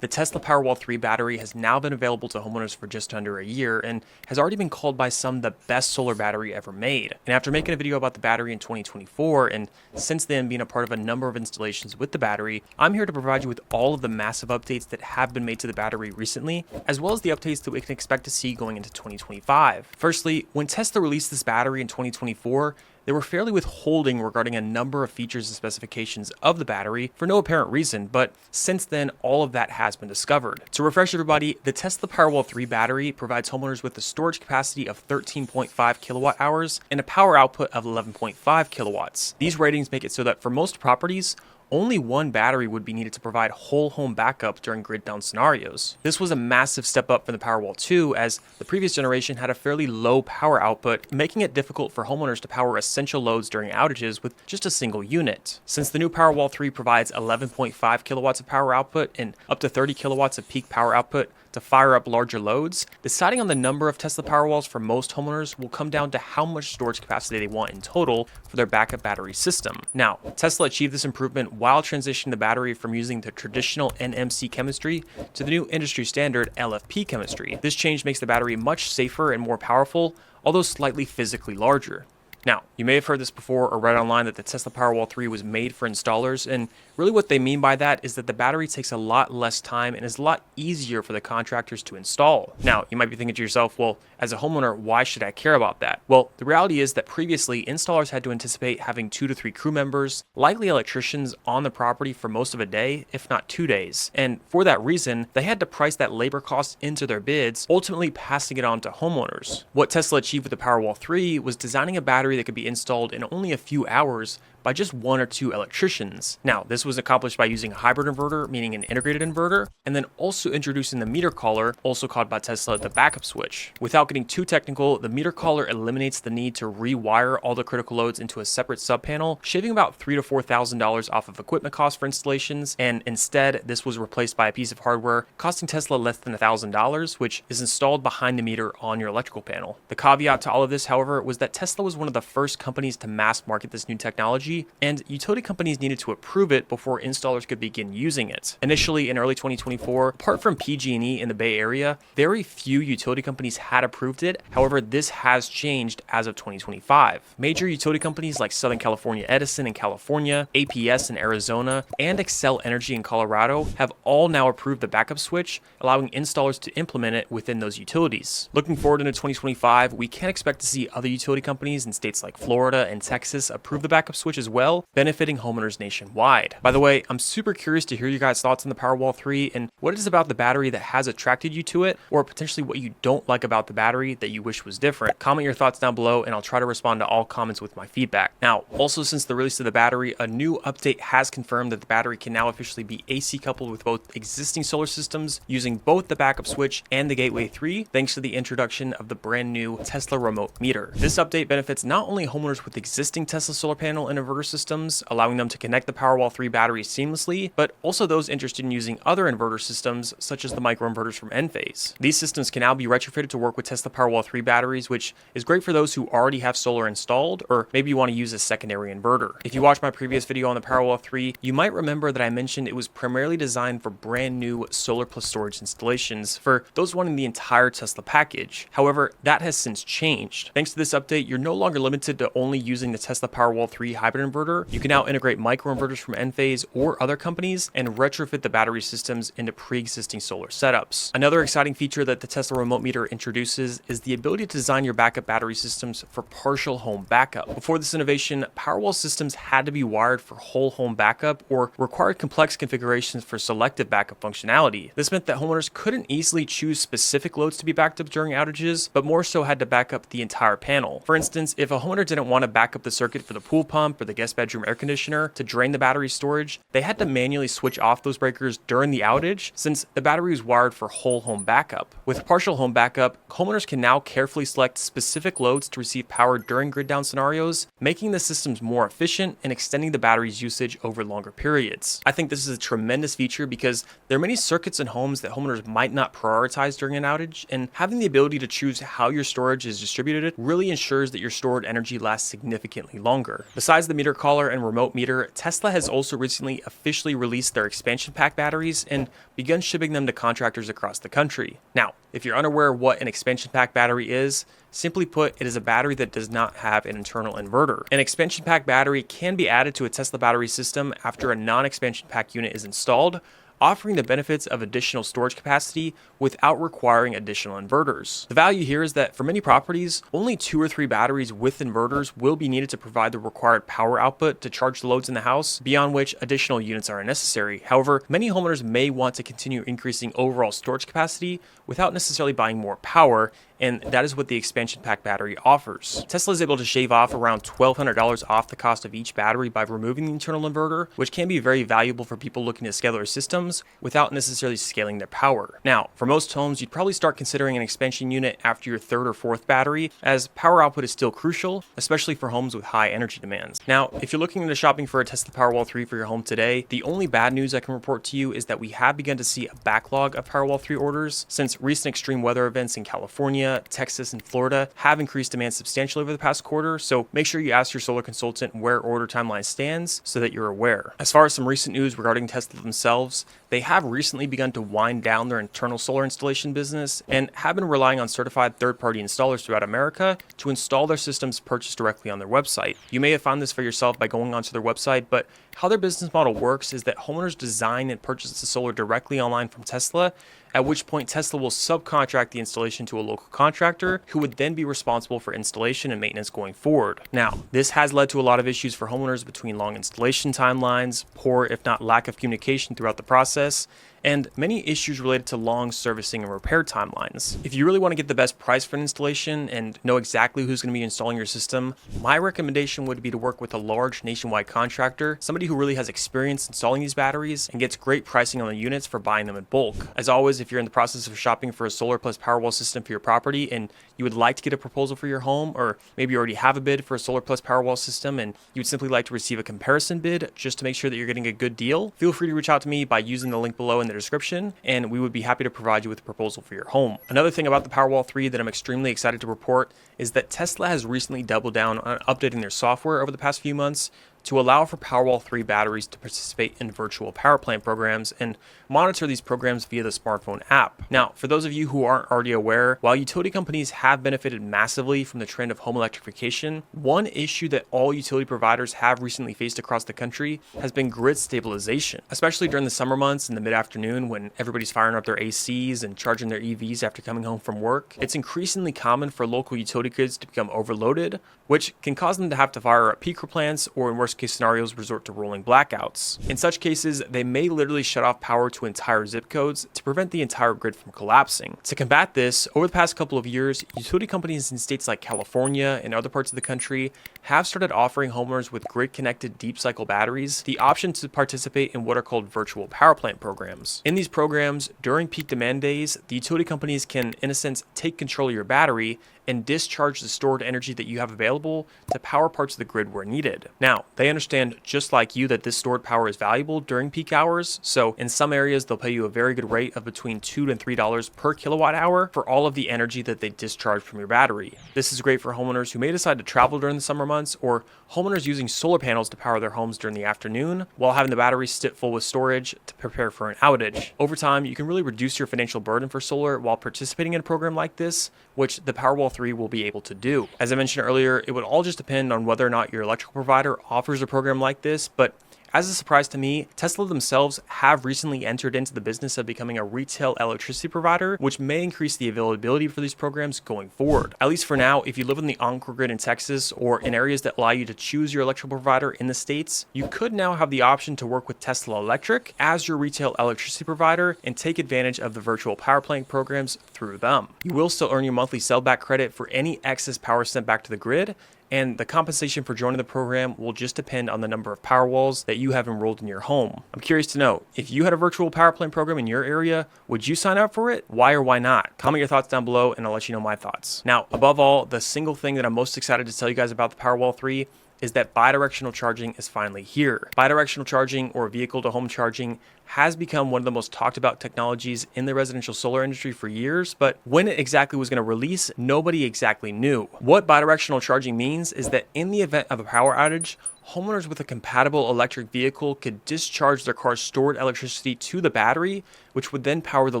The Tesla Powerwall 3 battery has now been available to homeowners for just under a year and has already been called by some the best solar battery ever made. And after making a video about the battery in 2024 and since then being a part of a number of installations with the battery, I'm here to provide you with all of the massive updates that have been made to the battery recently, as well as the updates that we can expect to see going into 2025. Firstly, when Tesla released this battery in 2024, they were fairly withholding regarding a number of features and specifications of the battery for no apparent reason, but since then, all of that has been discovered. To refresh everybody, the Tesla Powerwall 3 battery provides homeowners with a storage capacity of 13.5 kilowatt hours and a power output of 11.5 kilowatts. These ratings make it so that for most properties, only one battery would be needed to provide whole home backup during grid down scenarios. This was a massive step up from the Powerwall 2, as the previous generation had a fairly low power output, making it difficult for homeowners to power essential loads during outages with just a single unit. Since the new Powerwall 3 provides 11.5 kilowatts of power output and up to 30 kilowatts of peak power output to fire up larger loads, deciding on the number of Tesla Powerwalls for most homeowners will come down to how much storage capacity they want in total for their backup battery system. Now, Tesla achieved this improvement while transitioning the battery from using the traditional NMC chemistry to the new industry standard LFP chemistry. This change makes the battery much safer and more powerful, although slightly physically larger. Now, you may have heard this before or read online that the Tesla Powerwall 3 was made for installers, and really what they mean by that is that the battery takes a lot less time and is a lot easier for the contractors to install. Now, you might be thinking to yourself, well, as a homeowner, why should I care about that? Well, the reality is that previously, installers had to anticipate having 2 to 3 crew members, likely electricians, on the property for most of a day, if not 2 days. And for that reason, they had to price that labor cost into their bids, ultimately passing it on to homeowners. What Tesla achieved with the Powerwall 3 was designing a battery that could be installed in only a few hours by just 1 or 2 electricians. Now, this was accomplished by using a hybrid inverter, meaning an integrated inverter, and then also introducing the meter collar, also called by Tesla the backup switch. Without getting too technical, the meter collar eliminates the need to rewire all the critical loads into a separate subpanel, shaving about $3,000 to $4,000 off of equipment costs for installations, and instead, this was replaced by a piece of hardware costing Tesla less than $1,000, which is installed behind the meter on your electrical panel. The caveat to all of this, however, was that Tesla was one of the first companies to mass market this new technology, and utility companies needed to approve it before installers could begin using it. Initially, in early 2024, apart from PG&E in the Bay Area, very few utility companies had approved it. However, this has changed as of 2025. Major utility companies like Southern California Edison in California, APS in Arizona, and Xcel Energy in Colorado have all now approved the backup switch, allowing installers to implement it within those utilities. Looking forward into 2025, we can expect to see other utility companies in states like Florida and Texas approve the backup switch as well, benefiting homeowners nationwide. By the way, I'm super curious to hear you guys' thoughts on the Powerwall 3 and what it is about the battery that has attracted you to it, or potentially what you don't like about the battery that you wish was different. Comment your thoughts down below and I'll try to respond to all comments with my feedback. Now, also since the release of the battery, a new update has confirmed that the battery can now officially be AC coupled with both existing solar systems using both the backup switch and the Gateway 3, thanks to the introduction of the brand new Tesla remote meter. This update benefits not only homeowners with existing Tesla solar panel and inverter systems, allowing them to connect the Powerwall 3 battery seamlessly, but also those interested in using other inverter systems, such as the microinverters from Enphase. These systems can now be retrofitted to work with Tesla Powerwall 3 batteries, which is great for those who already have solar installed, or maybe you want to use a secondary inverter. If you watched my previous video on the Powerwall 3, you might remember that I mentioned it was primarily designed for brand new solar plus storage installations for those wanting the entire Tesla package. However, that has since changed. Thanks to this update, you're no longer limited to only using the Tesla Powerwall 3 hybrid inverter. You can now integrate microinverters from Enphase or other companies and retrofit the battery systems into pre-existing solar setups. Another exciting feature that the Tesla remote meter introduces is the ability to design your backup battery systems for partial home backup. Before this innovation, Powerwall systems had to be wired for whole home backup or required complex configurations for selective backup functionality. This meant that homeowners couldn't easily choose specific loads to be backed up during outages, but more so had to back up the entire panel. For instance, if a homeowner didn't want to back up the circuit for the pool pump or the guest bedroom air conditioner to drain the battery storage, they had to manually switch off those breakers during the outage since the battery was wired for whole home backup. With partial home backup, homeowners can now carefully select specific loads to receive power during grid down scenarios, making the systems more efficient and extending the battery's usage over longer periods. I think this is a tremendous feature because there are many circuits and homes that homeowners might not prioritize during an outage, and having the ability to choose how your storage is distributed really ensures that your stored energy lasts significantly longer. Besides the meter collar and remote meter, Tesla has also recently officially released their expansion pack batteries and begun shipping them to contractors across the country. Now, if you're unaware what an expansion pack battery is, simply put, it is a battery that does not have an internal inverter. An expansion pack battery can be added to a Tesla battery system after a non-expansion pack unit is installed, offering the benefits of additional storage capacity without requiring additional inverters. The value here is that for many properties, only 2 or 3 batteries with inverters will be needed to provide the required power output to charge the loads in the house, beyond which additional units are unnecessary. However, many homeowners may want to continue increasing overall storage capacity without necessarily buying more power, and that is what the expansion pack battery offers. Tesla is able to shave off around $1,200 off the cost of each battery by removing the internal inverter, which can be very valuable for people looking to scale their systems without necessarily scaling their power. Now, for most homes, you'd probably start considering an expansion unit after your 3rd or 4th battery, as power output is still crucial, especially for homes with high energy demands. Now, if you're looking into shopping for a Tesla Powerwall 3 for your home today, the only bad news I can report to you is that we have begun to see a backlog of Powerwall 3 orders since recent extreme weather events in California, Texas, and Florida have increased demand substantially over the past quarter, so make sure you ask your solar consultant where order timeline stands so that you're aware. As far as some recent news regarding Tesla themselves, they have recently begun to wind down their internal solar installation business and have been relying on certified third-party installers throughout America to install their systems purchased directly on their website. You may have found this for yourself by going onto their website, but how their business model works is that homeowners design and purchase the solar directly online from Tesla, at which point Tesla will subcontract the installation to a local contractor who would then be responsible for installation and maintenance going forward. Now, this has led to a lot of issues for homeowners between long installation timelines, poor if not lack of communication throughout the process, and many issues related to long servicing and repair timelines. If you really want to get the best price for an installation and know exactly who's going to be installing your system, my recommendation would be to work with a large nationwide contractor, somebody who really has experience installing these batteries and gets great pricing on the units for buying them in bulk. As always, if you're in the process of shopping for a solar plus Powerwall system for your property and you would like to get a proposal for your home, or maybe you already have a bid for a solar plus Powerwall system and you would simply like to receive a comparison bid just to make sure that you're getting a good deal, feel free to reach out to me by using the link below in the description, and we would be happy to provide you with a proposal for your home. Another thing about the Powerwall 3 that I'm extremely excited to report is that Tesla has recently doubled down on updating their software over the past few months to allow for Powerwall 3 batteries to participate in virtual power plant programs and monitor these programs via the smartphone app. Now, for those of you who aren't already aware, while utility companies have benefited massively from the trend of home electrification, one issue that all utility providers have recently faced across the country has been grid stabilization, especially during the summer months in the mid-afternoon when everybody's firing up their ACs and charging their EVs after coming home from work. It's increasingly common for local utility grids to become overloaded, which can cause them to have to fire up peaker plants or, in worst case scenarios, resort to rolling blackouts. In such cases, they may literally shut off power to entire zip codes to prevent the entire grid from collapsing. To combat this, over the past couple of years, utility companies in states like California and other parts of the country have started offering homeowners with grid-connected deep cycle batteries the option to participate in what are called virtual power plant programs. In these programs, during peak demand days, the utility companies can, in a sense, take control of your battery and discharge the stored energy that you have available to power parts of the grid where needed. Now, they understand, just like you, that this stored power is valuable during peak hours, so in some areas they'll pay you a very good rate of between $2 and $3 per kilowatt hour for all of the energy that they discharge from your battery. This is great for homeowners who may decide to travel during the summer months, or homeowners using solar panels to power their homes during the afternoon while having the batteries sit full with storage to prepare for an outage. Over time, you can really reduce your financial burden for solar while participating in a program like this, which the Powerwall 3 will be able to do. As I mentioned earlier, it would all just depend on whether or not your electrical provider offers a program like this, but as a surprise to me, Tesla themselves have recently entered into the business of becoming a retail electricity provider, which may increase the availability for these programs going forward. At least for now, if you live in the Encore grid in Texas or in areas that allow you to choose your electrical provider in the States, you could now have the option to work with Tesla Electric as your retail electricity provider and take advantage of the virtual power plant programs through them. You will still earn your monthly sellback credit for any excess power sent back to the grid, and the compensation for joining the program will just depend on the number of Powerwalls that you have enrolled in your home. I'm curious to know, if you had a virtual power plant program in your area, would you sign up for it? Why or why not? Comment your thoughts down below and I'll let you know my thoughts. Now, above all, the single thing that I'm most excited to tell you guys about the Powerwall 3 is that bi-directional charging is finally here. Bi-directional charging, or vehicle to home charging, has become one of the most talked about technologies in the residential solar industry for years, but when it exactly was going to release, nobody exactly knew. What bidirectional charging means is that in the event of a power outage, homeowners with a compatible electric vehicle could discharge their car's stored electricity to the battery, which would then power the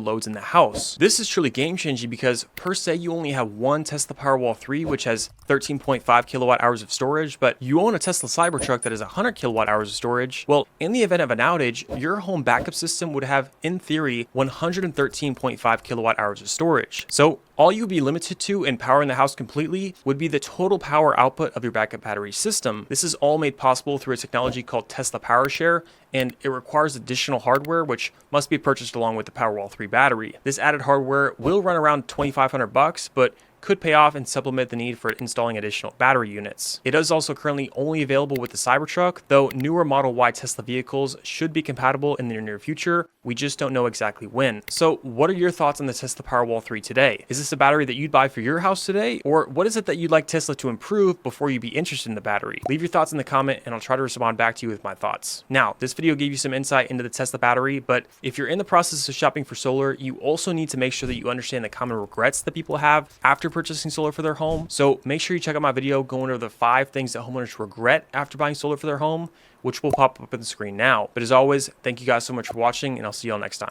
loads in the house. This is truly game-changing because per se you only have one Tesla Powerwall 3, which has 13.5 kilowatt hours of storage, but you own a Tesla Cybertruck that has 100 kilowatt hours of storage. Well, in the event of an outage, your home backup system would have, in theory, 113.5 kilowatt hours of storage. So all you'd be limited to in powering the house completely would be the total power output of your backup battery system. This is all made possible through a technology called Tesla PowerShare, and it requires additional hardware, which must be purchased along with the Powerwall 3 battery. This added hardware will run around $2,500, but could pay off and supplement the need for installing additional battery units. It is also currently only available with the Cybertruck, though newer Model Y Tesla vehicles should be compatible in the near future. We just don't know exactly when. So what are your thoughts on the Tesla Powerwall 3 today? Is this a battery that you'd buy for your house today? Or what is it that you'd like Tesla to improve before you'd be interested in the battery? Leave your thoughts in the comment and I'll try to respond back to you with my thoughts. Now, this video gave you some insight into the Tesla battery, but if you're in the process of shopping for solar, you also need to make sure that you understand the common regrets that people have after purchasing solar for their home. So make sure you check out my video going over the 5 things that homeowners regret after buying solar for their home, which will pop up on the screen now. But as always, thank you guys so much for watching, and I'll see you all next time.